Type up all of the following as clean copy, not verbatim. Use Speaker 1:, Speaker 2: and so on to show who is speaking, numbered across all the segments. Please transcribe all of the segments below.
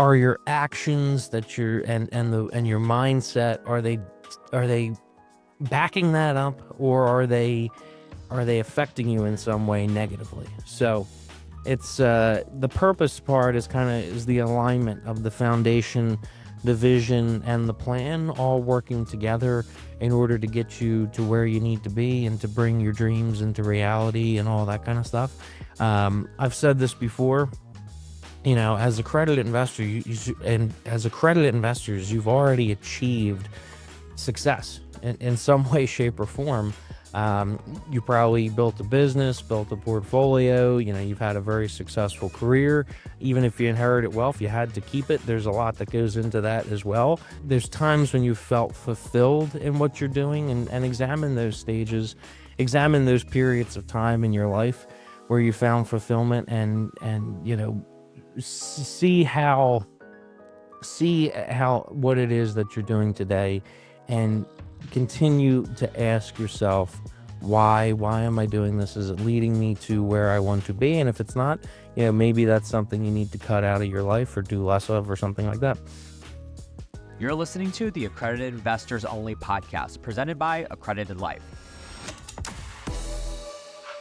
Speaker 1: are your actions that you're and your mindset, are they backing that up, or are they affecting you in some way negatively? So it's the purpose part is the alignment of the foundation, the vision, and the plan all working together in order to get you to where you need to be and to bring your dreams into reality and all that kind of stuff. I've said this before. As accredited investor, and as accredited investors, you've already achieved success in some way, shape, or form. You probably built a business, built a portfolio. You've had a very successful career. Even if you inherited wealth, you had to keep it. There's a lot that goes into that as well. There's times when you felt fulfilled in what you're doing, and examine those stages, examine those periods of time in your life where you found fulfillment, and see how what it is that you're doing today, and continue to ask yourself, why am I doing this? Is it leading me to where I want to be? And if it's not, maybe that's something you need to cut out of your life or do less of, or something like that.
Speaker 2: You're listening to the Accredited Investors Only podcast, presented by Accredited Life.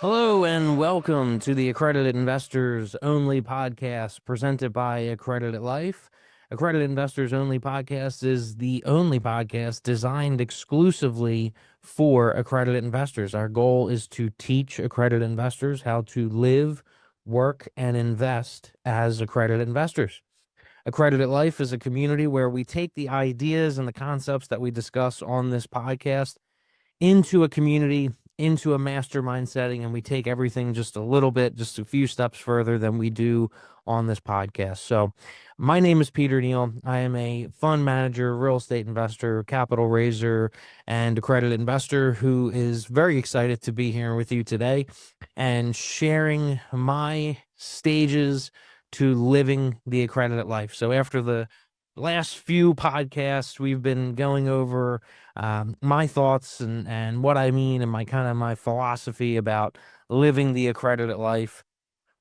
Speaker 1: Hello and welcome to the Accredited Investors Only podcast, presented by Accredited Life. Accredited Investors Only podcast is the only podcast designed exclusively for accredited investors. Our goal is to teach accredited investors how to live, work, and invest as accredited investors. Accredited Life is a community where we take the ideas and the concepts that we discuss on this podcast into a community, into a mastermind setting, and we take everything just a few steps further than we do on this podcast. So my name is Peter Neill. I am a fund manager, real estate investor, capital raiser, and accredited investor who is very excited to be here with you today and sharing my stages to living the accredited life. So after the last few podcasts, we've been going over my thoughts and what I mean, and my philosophy about living the accredited life.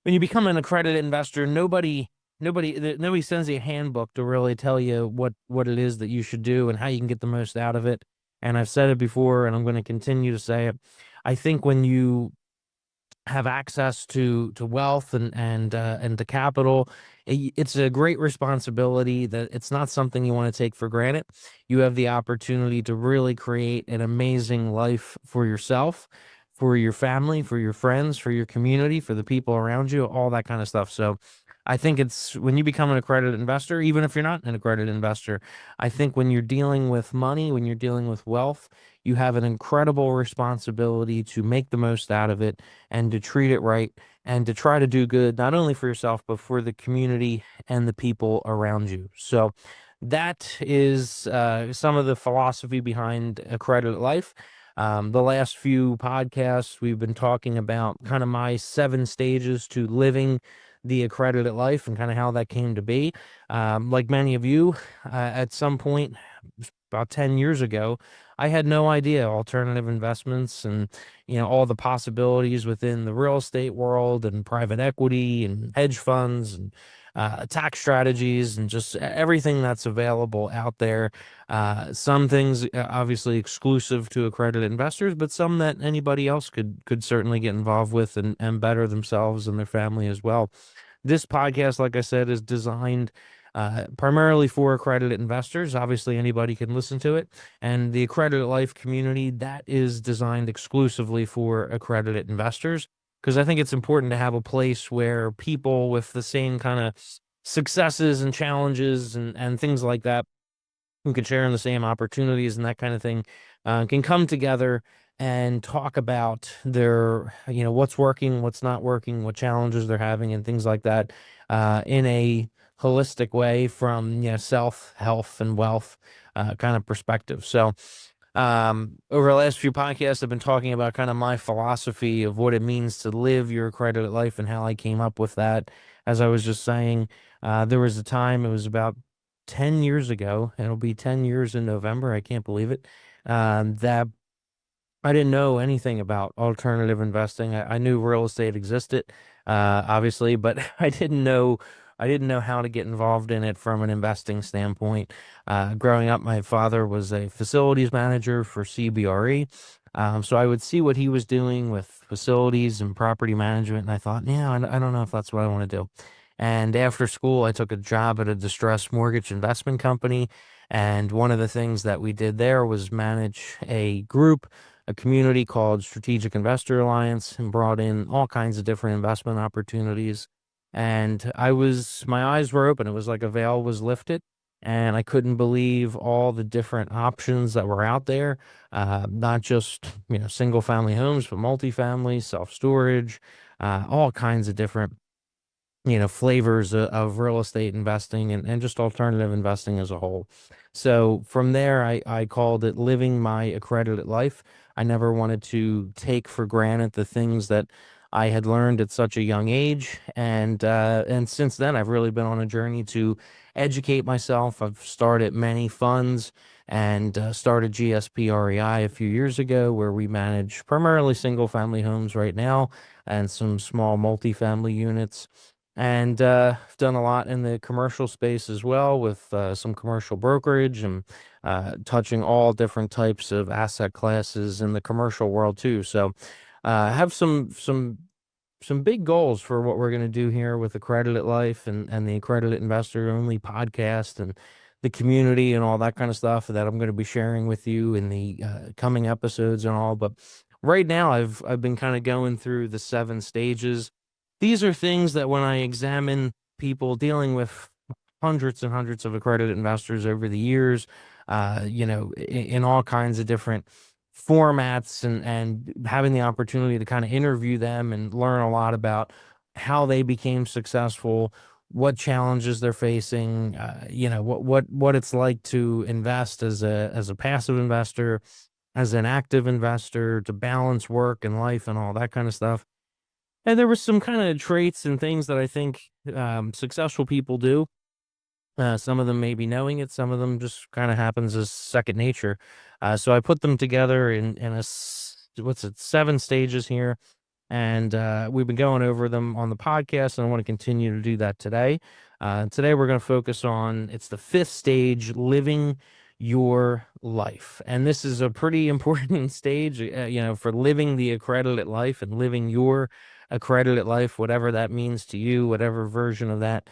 Speaker 1: When you become an accredited investor, nobody sends you a handbook to really tell you what it is that you should do and how you can get the most out of it. And I've said it before, and I'm going to continue to say it. I think when you have access to wealth and to capital, it's a great responsibility that it's not something you want to take for granted. You have the opportunity to really create an amazing life for yourself, for your family, for your friends, for your community, for the people around you, all that kind of stuff. So I think it's when you become an accredited investor, even if you're not an accredited investor, I think when you're dealing with money, when you're dealing with wealth, you have an incredible responsibility to make the most out of it and to treat it right and to try to do good, not only for yourself, but for the community and the people around you. So that is some of the philosophy behind Accredited Life. The last few podcasts, we've been talking about kind of my 7 stages to living the accredited life and kind of how that came to be. Like many of you, at some point about 10 years ago, I had no idea alternative investments and all the possibilities within the real estate world and private equity and hedge funds and tax strategies and just everything that's available out there. Some things obviously exclusive to accredited investors, but some that anybody else could certainly get involved with and better themselves and their family as well. This podcast, like I said, is designed primarily for accredited investors. Obviously, anybody can listen to it. And the Accredited Life community, that is designed exclusively for accredited investors, because I think it's important to have a place where people with the same kind of successes and challenges and things like that, who can share in the same opportunities and that kind of thing, can come together and talk about their, what's working, what's not working, what challenges they're having, and things like that, in a holistic way from self, health, and wealth kind of perspective. So over the last few podcasts, I've been talking about kind of my philosophy of what it means to live your accredited life and how I came up with that. As I was just saying, there was a time, it was about 10 years ago, and it'll be 10 years in November, I can't believe it, that I didn't know anything about alternative investing. I knew real estate existed, obviously, but I didn't know I didn't know how to get involved in it from an investing standpoint. Growing up, my father was a facilities manager for CBRE. So I would see what he was doing with facilities and property management, and I thought, yeah, I don't know if that's what I want to do. And after school, I took a job at a distressed mortgage investment company. And one of the things that we did there was manage a group, a community called Strategic Investor Alliance, and brought in all kinds of different investment opportunities. And my eyes were open. It was like a veil was lifted, and I couldn't believe all the different options that were out there. Not just, single family homes, but multifamily, self storage, all kinds of different flavors of real estate investing and just alternative investing as a whole. So from there, I called it Living My Accredited Life. I never wanted to take for granted the things that I had learned at such a young age. And since then, I've really been on a journey to educate myself. I've started many funds and started GSP REI a few years ago, where we manage primarily single family homes right now and some small multifamily units. And I've done a lot in the commercial space as well, with some commercial brokerage and touching all different types of asset classes in the commercial world too. So I have some big goals for what we're going to do here with Accredited Life and the Accredited Investor Only podcast and the community and all that kind of stuff that I'm going to be sharing with you in the coming episodes and all. But right now, I've been kind of going through the 7 stages. These are things that when I examine people dealing with hundreds and hundreds of accredited investors over the years, in all kinds of different formats, and having the opportunity to kind of interview them and learn a lot about how they became successful, what challenges they're facing, what it's like to invest as a passive investor, as an active investor, to balance work and life and all that kind of stuff. And there was some kind of traits and things that I think successful people do. Some of them maybe knowing it, some of them just kind of happens as second nature. So I put them together in what's it, 7 stages here, and we've been going over them on the podcast, and I want to continue to do that today. Today we're going to focus on, it's the 5th stage, living your life, and this is a pretty important stage, for living the accredited life and living your accredited life, whatever that means to you, whatever version of that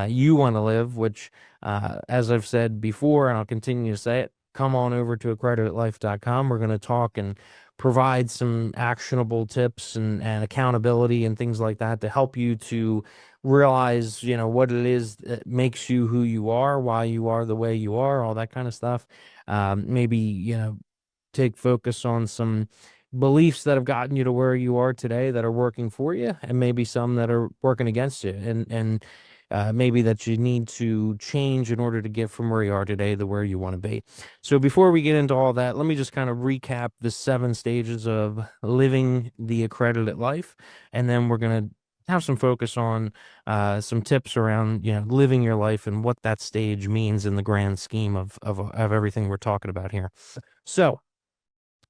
Speaker 1: you want to live. Which, as I've said before, and I'll continue to say it, come on over to accreditedlife.com. We're going to talk and provide some actionable tips and accountability and things like that to help you to realize, what it is that makes you who you are, why you are the way you are, all that kind of stuff. Maybe, take focus on some beliefs that have gotten you to where you are today that are working for you, and maybe some that are working against you, and maybe that you need to change in order to get from where you are today to where you want to be. So before we get into all that, let me just kind of recap the 7 stages of living the accredited life, and then we're going to have some focus on some tips around, living your life and what that stage means in the grand scheme of everything we're talking about here. So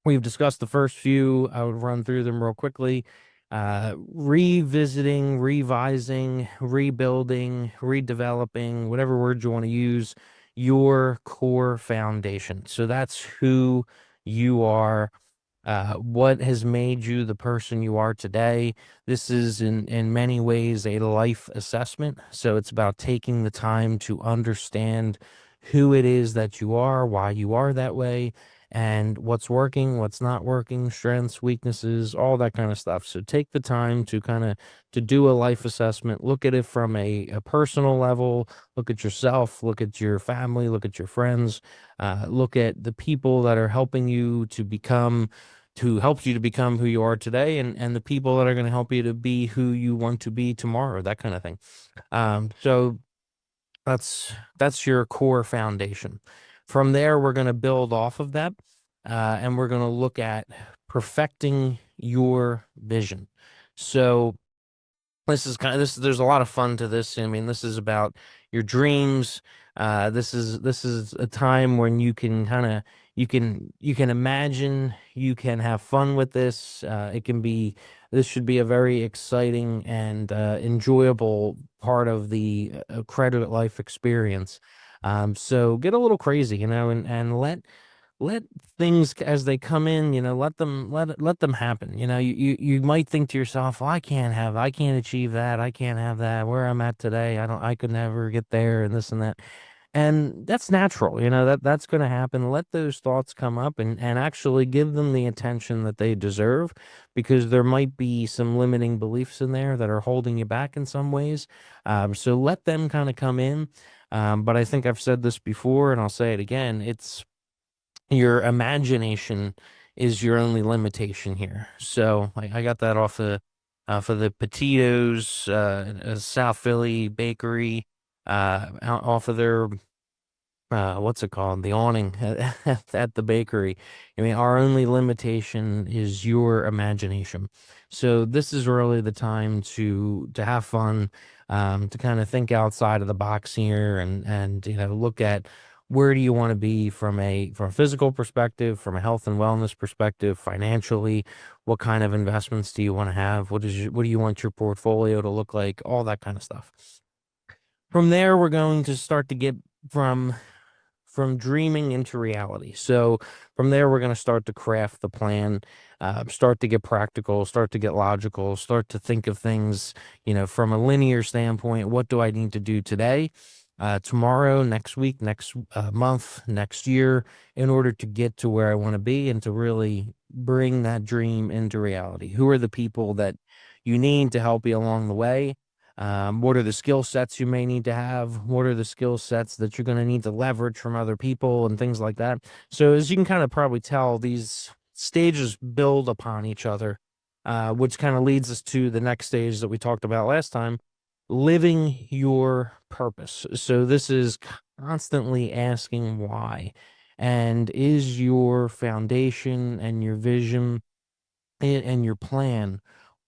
Speaker 1: we've discussed the first few. I would run through them real quickly. Revisiting, revising, rebuilding, redeveloping, whatever word you want to use, your core foundation. So that's who you are, what has made you the person you are today. This is in many ways a life assessment. So it's about taking the time to understand who it is that you are, why you are that way, and what's working, what's not working, strengths, weaknesses, all that kind of stuff. So take the time to to do a life assessment, look at it from a personal level, look at yourself, look at your family, look at your friends, look at the people that are helping you to help you to become who you are today, and the people that are going to help you to be who you want to be tomorrow, that kind of thing. So that's your core foundation. From there, we're going to build off of that, and we're going to look at perfecting your vision. So this is there's a lot of fun to this. I mean, this is about your dreams. This is a time when you can you can imagine, you can have fun with this. This should be a very exciting and enjoyable part of the accredited life experience. So get a little crazy, and let things as they come in, let them happen. You might think to yourself, well, I can't achieve that, I can't have that where I'm at today. I could never get there, and this and that. And that's natural, that's going to happen. Let those thoughts come up, and actually give them the attention that they deserve, because there might be some limiting beliefs in there that are holding you back in some ways. So let them kind of come in. But I think I've said this before, and I'll say it again. It's your imagination is your only limitation here. So I got that off of the Petitos, South Philly bakery, off of their what's it called? The awning at the bakery. I mean, our only limitation is your imagination. So this is really the time to have fun, to kind of think outside of the box here, and look at where do you want to be from a physical perspective, from a health and wellness perspective, financially. What kind of investments do you want to have? What do you want your portfolio to look like? All that kind of stuff. From there, we're going to start to get from dreaming into reality. So from there, we're going to start to craft the plan, start to get practical, start to get logical, start to think of things, from a linear standpoint. What do I need to do today, tomorrow, next week, next month, next year, in order to get to where I want to be and to really bring that dream into reality? Who are the people that you need to help you along the way? What are the skill sets you may need to have? What are the skill sets that you're going to need to leverage from other people and things like that? So as you can kind of probably tell, these stages build upon each other, which kind of leads us to the next stage that we talked about last time, living your purpose. So this is constantly asking why. And is your foundation and your vision and your plan,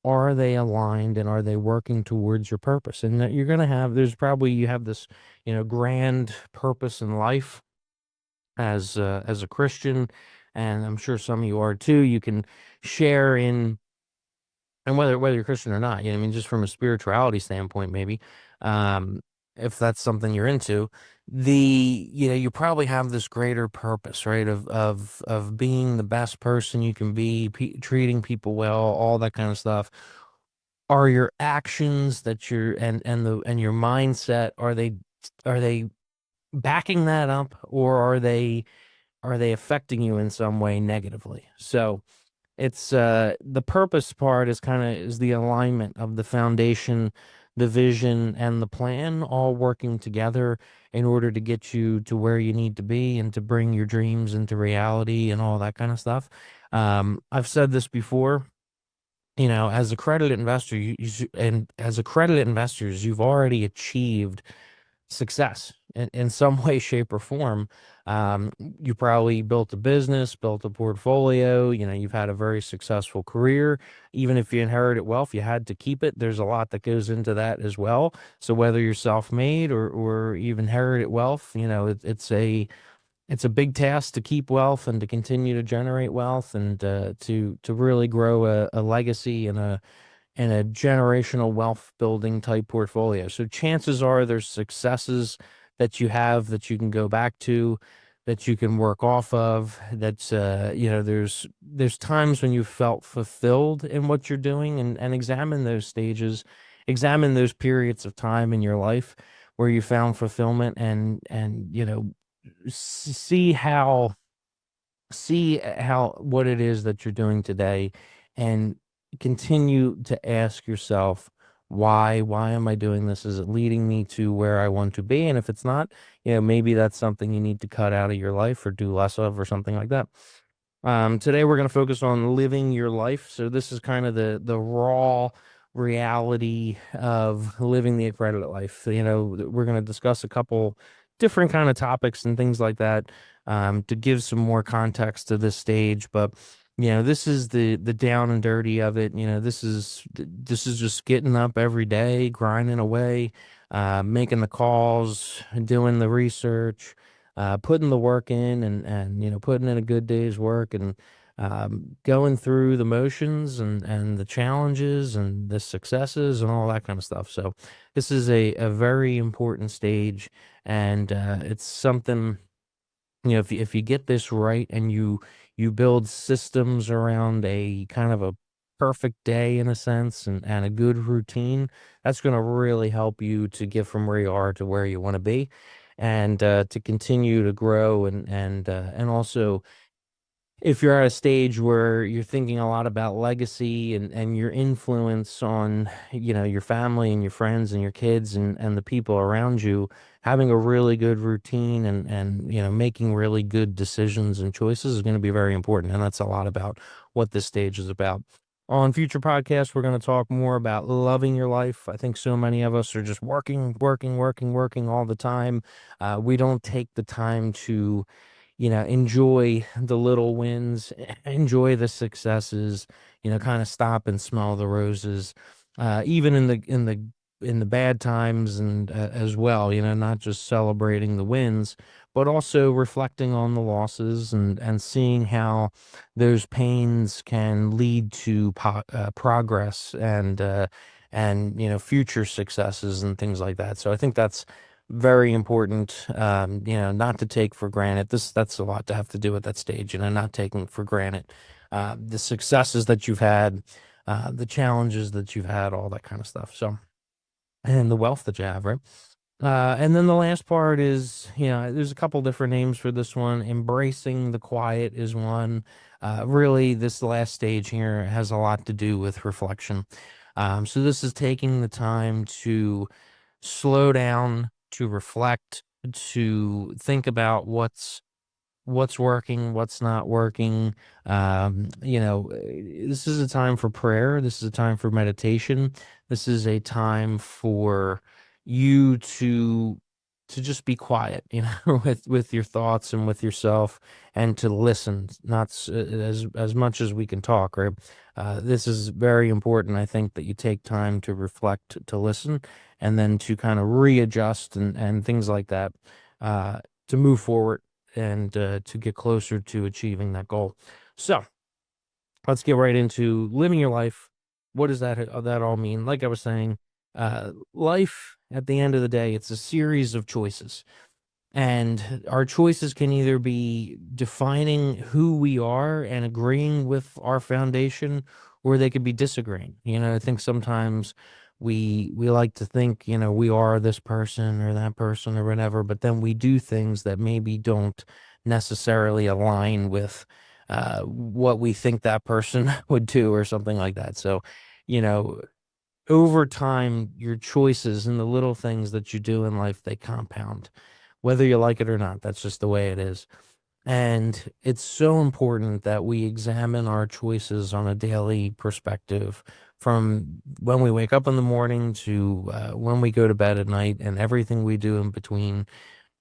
Speaker 1: are they aligned, and are they working towards your purpose? And that you're going to have, you have this, grand purpose in life as a Christian, and I'm sure some of you are too. You can share in, and whether you're Christian or not, I mean, just from a spirituality standpoint, maybe, um, if that's something you're into, you probably have this greater purpose, right? Of being the best person you can be, treating people well, all that kind of stuff. Are your actions that you're and your mindset, are they backing that up, or are they affecting you in some way negatively? So it's the purpose part is the alignment of the foundation, the vision, and the plan all working together in order to get you to where you need to be and to bring your dreams into reality and all that kind of stuff. I've said this before, as accredited investor, and as accredited investors, you've already achieved success in some way, shape, or form. You probably built a business, built a portfolio, you've had a very successful career. Even if you inherited wealth, you had to keep it. There's a lot that goes into that as well. So whether you're self-made or you've inherited wealth, it's a big task to keep wealth and to continue to generate wealth, and to really grow a legacy and a generational wealth building type portfolio. So chances are there's successes that you have that you can go back to, that you can work off of. That's there's times when you felt fulfilled in what you're doing, and examine those stages, examine those periods of time in your life where you found fulfillment, and see how what it is that you're doing today, and continue to ask yourself, why am I doing this? Is it leading me to where I want to be? And if it's not, maybe that's something you need to cut out of your life or do less of, or something like that. Today we're going to focus on living your life. So this is kind of the raw reality of living the accredited life. We're going to discuss a couple different kind of topics and things like that, to give some more context to this stage. But this is the down and dirty of it. This is just getting up every day, grinding away, making the calls, doing the research, putting the work in, and putting in a good day's work, and going through the motions, and the challenges and the successes and all that kind of stuff. So this is a very important stage, and it's something, if you get this right, and you build systems around a kind of a perfect day in a sense, and a good routine, that's going to really help you to get from where you are to where you want to be, and to continue to grow, and also, if you're at a stage where you're thinking a lot about legacy, and your influence on, your family and your friends and your kids, and the people around you, having a really good routine, and making really good decisions and choices is going to be very important. And that's a lot about what this stage is about. On future podcasts, we're going to talk more about loving your life. I think so many of us are just working, working, working, working all the time. We don't take the time to, enjoy the little wins, enjoy the successes, kind of stop and smell the roses, even in the bad times, and as well, not just celebrating the wins, but also reflecting on the losses, and seeing how those pains can lead to progress, and future successes and things like that. So I think that's very important, not to take for granted. That's a lot to have to do with that stage, not taking for granted the successes that you've had, the challenges that you've had, all that kind of stuff. So, and the wealth that you have, right? And then the last part is, there's a couple different names for this one. Embracing the quiet is one. Really, this last stage here has a lot to do with reflection. So this is taking the time to slow down, to reflect, to think about what's working, what's not working. This is a time for prayer. This is a time for meditation. This is a time for you to just be quiet, with your thoughts and with yourself, and to listen, not as much as we can talk, right? This is very important. I think that you take time to reflect, to listen, and then to kind of readjust, and things like that, to move forward, and to get closer to achieving that goal. So let's get right into living your life. What does that all mean? Like I was saying, life, at the end of the day, it's a series of choices. And our choices can either be defining who we are and agreeing with our foundation, or they could be disagreeing. I think sometimes we like to think, we are this person or that person or whatever, but then we do things that maybe don't necessarily align with what we think that person would do, or something like that. So, you know, over time, your choices and the little things that you do in life, they compound, whether you like it or not. That's just the way it is. And it's so important that we examine our choices on a daily perspective, from when we wake up in the morning to when we go to bed at night, and everything we do in between.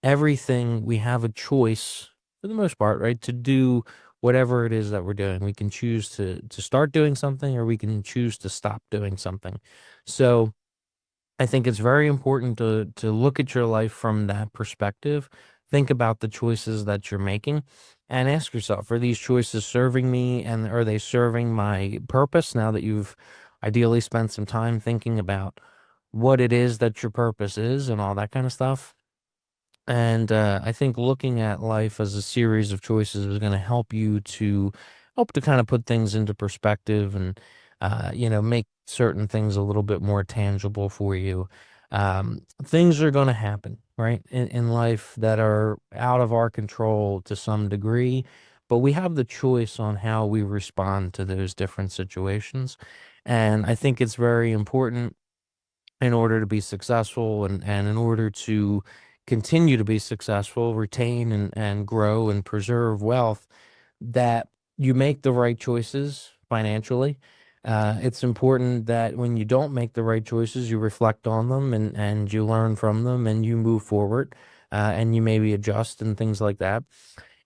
Speaker 1: Everything, we have a choice, for the most part, right, to do whatever it is that we're doing. We can choose to start doing something, or we can choose to stop doing something. So I think it's very important to look at your life from that perspective. Think about the choices that you're making, and ask yourself, are these choices serving me, and are they serving my purpose? Now that you've ideally spent some time thinking about what it is that your purpose is, and all that kind of stuff. And I think looking at life as a series of choices is going to help to kind of put things into perspective, and make certain things a little bit more tangible for you. Things are going to happen, right, in life, that are out of our control to some degree, but we have the choice on how we respond to those different situations. And I think it's very important, in order to be successful, and in order to continue to be successful, retain, and grow and preserve wealth, that you make the right choices financially. It's important that when you don't make the right choices, you reflect on them, and you learn from them, and you move forward, and you maybe adjust and things like that.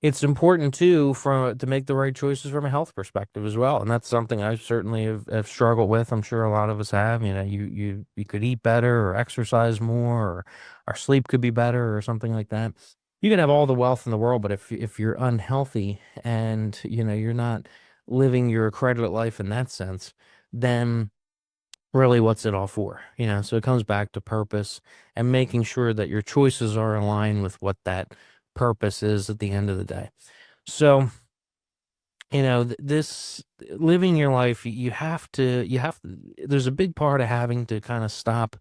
Speaker 1: It's important too, to make the right choices from a health perspective as well, and that's something I certainly have struggled with. I'm sure a lot of us have. You could eat better, or exercise more, or our sleep could be better, or something like that. you can have all the wealth in the world, but if you're unhealthy and you're not living your accredited life in that sense, then really what's it all for? So it comes back to purpose and making sure that your choices are aligned with what that purpose is at the end of the day. So, this living your life, there's a big part of having to kind of stop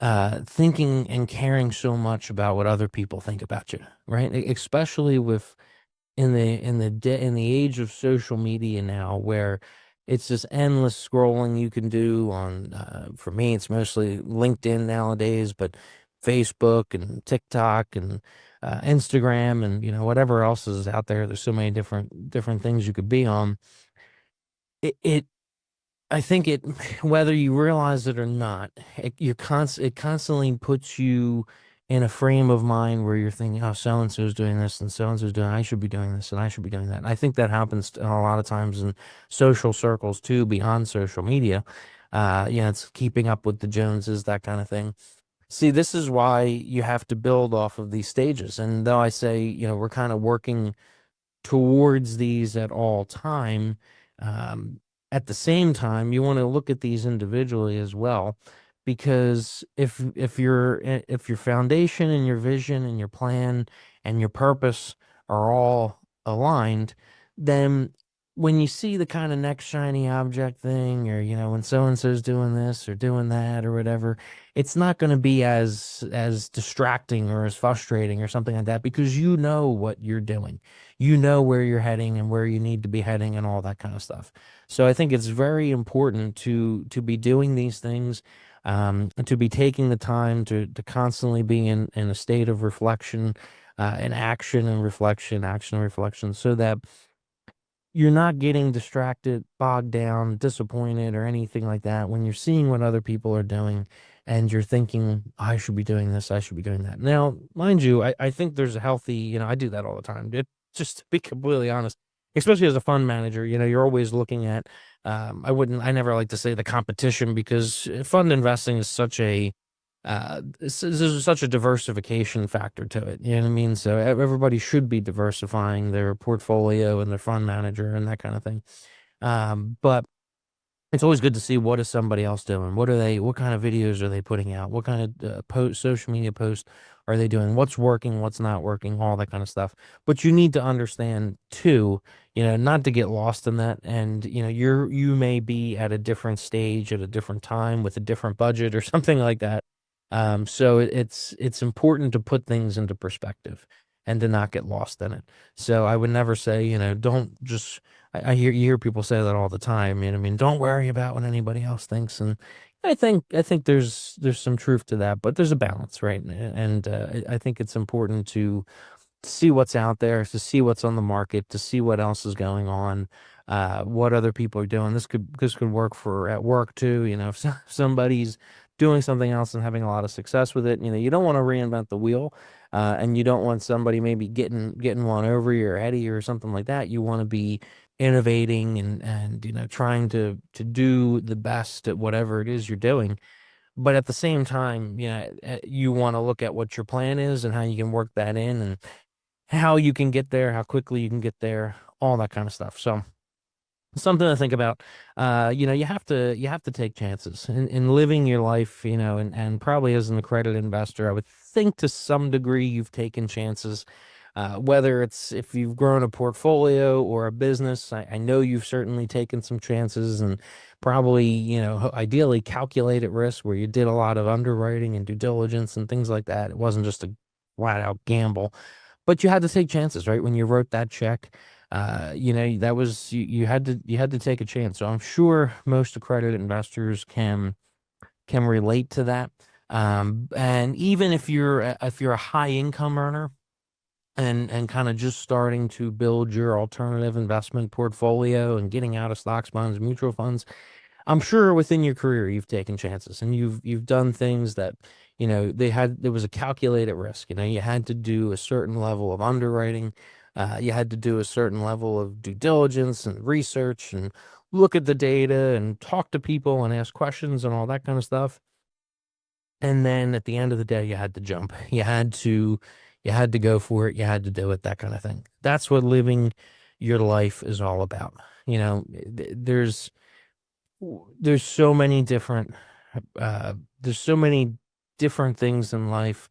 Speaker 1: thinking and caring so much about what other people think about you, right? Especially with in the age of social media now, where it's just endless scrolling you can do on. For me, it's mostly LinkedIn nowadays, but Facebook and TikTok and Instagram and whatever else is out there. There's so many different things you could be on. It I think it, whether you realize it or not, it constantly puts you in a frame of mind where you're thinking, oh, so and so's doing this and so and so's doing, I should be doing this and I should be doing that. And I think that happens a lot of times in social circles too, beyond social media. It's keeping up with the Joneses, that kind of thing. See, this is why you have to build off of these stages. And though I say, we're kind of working towards these at all time. Um, at the same time, you want to look at these individually as well, because if your foundation and your vision and your plan and your purpose are all aligned, then when you see the kind of next shiny object thing, or when so and so's doing this or doing that or whatever, it's not going to be as distracting or as frustrating or something like that, because you know what you're doing, where you're heading and where you need to be heading and all that kind of stuff. So I think it's very important to be doing these things, to be taking the time to constantly be in a state of reflection, and action and reflection, so that you're not getting distracted, bogged down, disappointed, or anything like that when you're seeing what other people are doing and you're thinking, I should be doing this, I should be doing that. Now, mind you, I think there's a healthy, I do that all the time. Just to be completely honest, especially as a fund manager, you're always looking at, I never like to say the competition, because fund investing is there's such a diversification factor to it. You know what I mean? So everybody should be diversifying their portfolio and their fund manager and that kind of thing. But it's always good to see, what is somebody else doing? What kind of videos are they putting out? What kind of social media posts are they doing? What's working? What's not working? All that kind of stuff. But you need to understand too, not to get lost in that. And, you may be at a different stage at a different time with a different budget or something like that. So it's important to put things into perspective and to not get lost in it. So I would never say, don't just, you hear people say that all the time. I mean, don't worry about what anybody else thinks. And I think there's some truth to that, but there's a balance, right? And I think it's important to see what's out there, to see what's on the market, to see what else is going on, what other people are doing. This could work for at work too. If somebody's doing something else and having a lot of success with it, you don't want to reinvent the wheel, and you don't want somebody maybe getting one over you or ahead of you or something like that. You want to be innovating and trying to do the best at whatever it is you're doing. But at the same time, you want to look at what your plan is and how you can work that in, and how you can get there, how quickly you can get there, all that kind of stuff. So something to think about. You have to take chances in living your life, and probably as an accredited investor, I would think to some degree you've taken chances. Whether it's if you've grown a portfolio or a business, I know you've certainly taken some chances, and probably, ideally calculated risk, where you did a lot of underwriting and due diligence and things like that. It wasn't just a flat out gamble, but you had to take chances, right? When you wrote that check, that was, you had to take a chance. So I'm sure most accredited investors can relate to that. And even if you're a high income earner, and kind of just starting to build your alternative investment portfolio and getting out of stocks, bonds, mutual funds, I'm sure within your career you've taken chances and you've done things that, there was a calculated risk. You had to do a certain level of underwriting. You had to do a certain level of due diligence and research and look at the data and talk to people and ask questions and all that kind of stuff. And then at the end of the day, you had to jump. You had to, You had to go for it. You had to do it, that kind of thing. That's what living your life is all about. You know, there's so many different uh there's so many different things in life,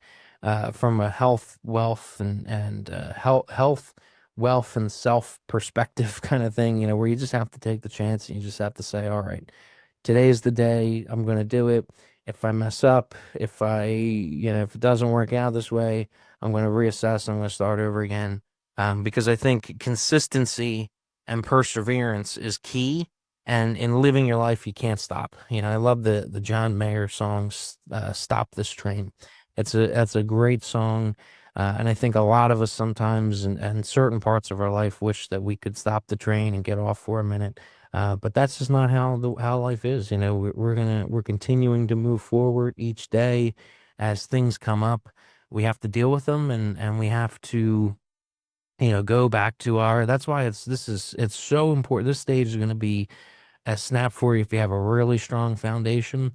Speaker 1: from a health, wealth, and health, wealth, and self perspective kind of thing, where you just have to take the chance and you just have to say, all right, today's the day. I'm going to do it. If I mess up, if it doesn't work out this way, I'm going to reassess. I'm going to start over again. Because I think consistency and perseverance is key. And in living your life, you can't stop. I love the John Mayer song, "Stop This Train." That's a great song. And I think a lot of us sometimes, and certain parts of our life, wish that we could stop the train and get off for a minute. But that's just not how life is. We're continuing to move forward each day as things come up. We have to deal with them, and we have to, go back to that's why it's so important. This stage is going to be a snap for you if you have a really strong foundation.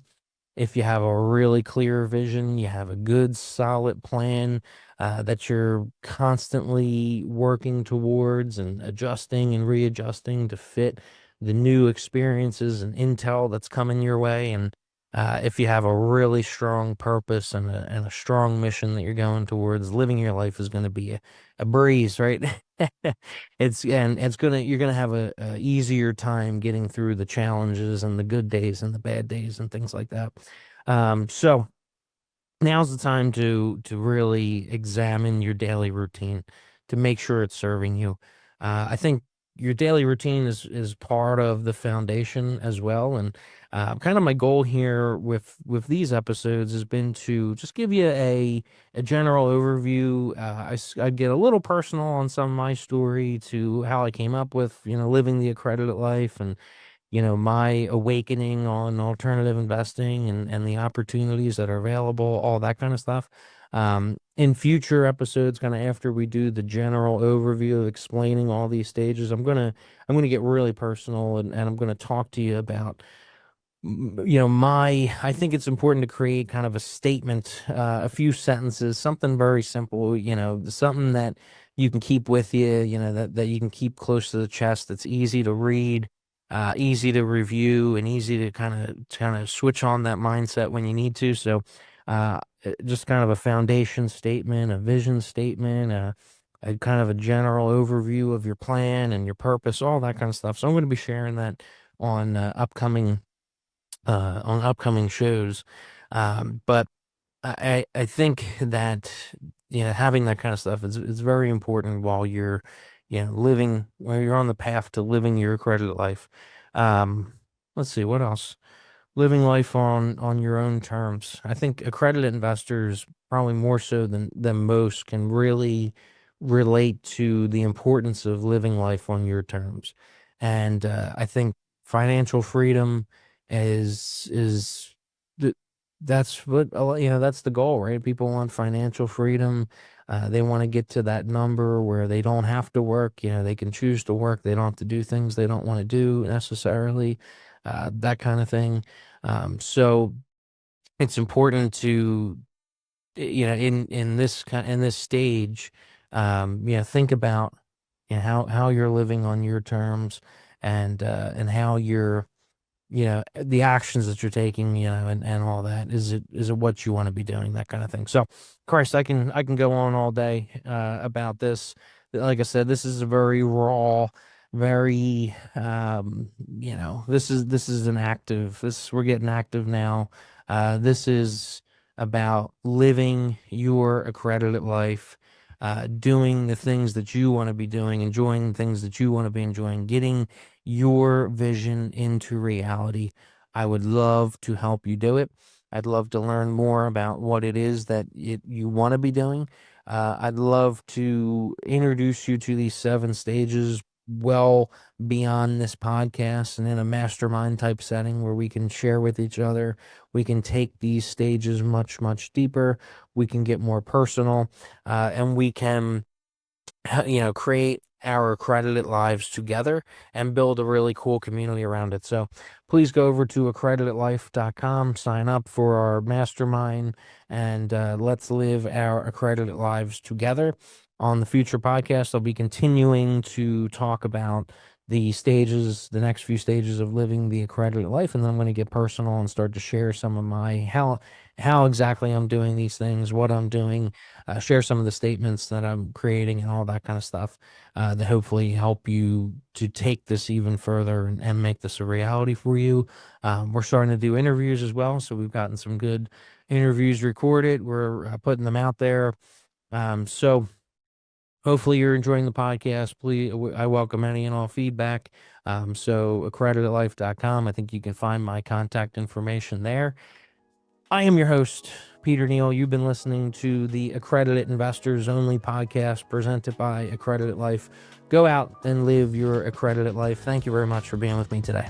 Speaker 1: If you have a really clear vision, you have a good solid plan, that you're constantly working towards and adjusting and readjusting to fit the new experiences and intel that's coming your way. And if you have a really strong purpose and a strong mission that you're going towards, living your life is going to be a breeze, right? You're gonna have a easier time getting through the challenges and the good days and the bad days and things like that. So now's the time to really examine your daily routine to make sure it's serving you. I think your daily routine is part of the foundation as well. And kind of my goal here with these episodes has been to just give you a general overview. I'd get a little personal on some of my story to how I came up with living the accredited life, and my awakening on alternative investing and the opportunities that are available, all that kind of stuff. In future episodes, kind of after we do the general overview of explaining all these stages, I'm gonna get really personal, and I'm gonna talk to you about I think it's important to create kind of a statement, a few sentences, something very simple, something that you can keep with you, that you can keep close to the chest, that's easy to read, easy to review, and easy to kind of switch on that mindset when you need to. So, just kind of a foundation statement, a vision statement, a kind of a general overview of your plan and your purpose, all that kind of stuff. So I'm going to be sharing that on upcoming shows. But I think that having that kind of stuff is very important while you're while you're on the path to living your accredited life. Um, let's see what else. Living life on your own terms. I think accredited investors, probably more so than most, can really relate to the importance of living life on your terms. And I think financial freedom is th- that's what that's the goal, right? People want financial freedom. They want to get to that number where they don't have to work. They can choose to work. They don't have to do things they don't want to do necessarily. That kind of thing. So it's important to, in this stage, think about how you're living on your terms, and how you're, the actions that you're taking, and all that. Is it what you want to be doing, that kind of thing. So, Christ, I can go on all day about this. Like I said, this is a very raw, very this is an active. This We're getting active now. This is about living your accredited life, doing the things that you want to be doing, enjoying things that you want to be enjoying, getting your vision into reality. I would love to help you do it. I'd love to learn more about what it is that you want to be doing. I'd love to introduce you to these 7 stages well beyond this podcast, and in a mastermind type setting where we can share with each other. We can take these stages much, much deeper. We can get more personal, and we can create our accredited lives together and build a really cool community around it. So please go over to accreditedlife.com, sign up for our mastermind, and let's live our accredited lives together. On the future podcast, I'll be continuing to talk about the next few stages of living the accredited life, and then I'm going to get personal and start to share some of my how exactly I'm doing these things, what I'm doing, share some of the statements that I'm creating and all that kind of stuff that hopefully help you to take this even further and make this a reality for you. We're starting to do interviews as well, so we've gotten some good interviews recorded. We're putting them out there. So hopefully you're enjoying the podcast. Please, I welcome any and all feedback. So accreditedlife.com, I think you can find my contact information there. I am your host, Peter Neill. You've been listening to the Accredited Investors Only podcast presented by Accredited Life. Go out and live your accredited life. Thank you very much for being with me today.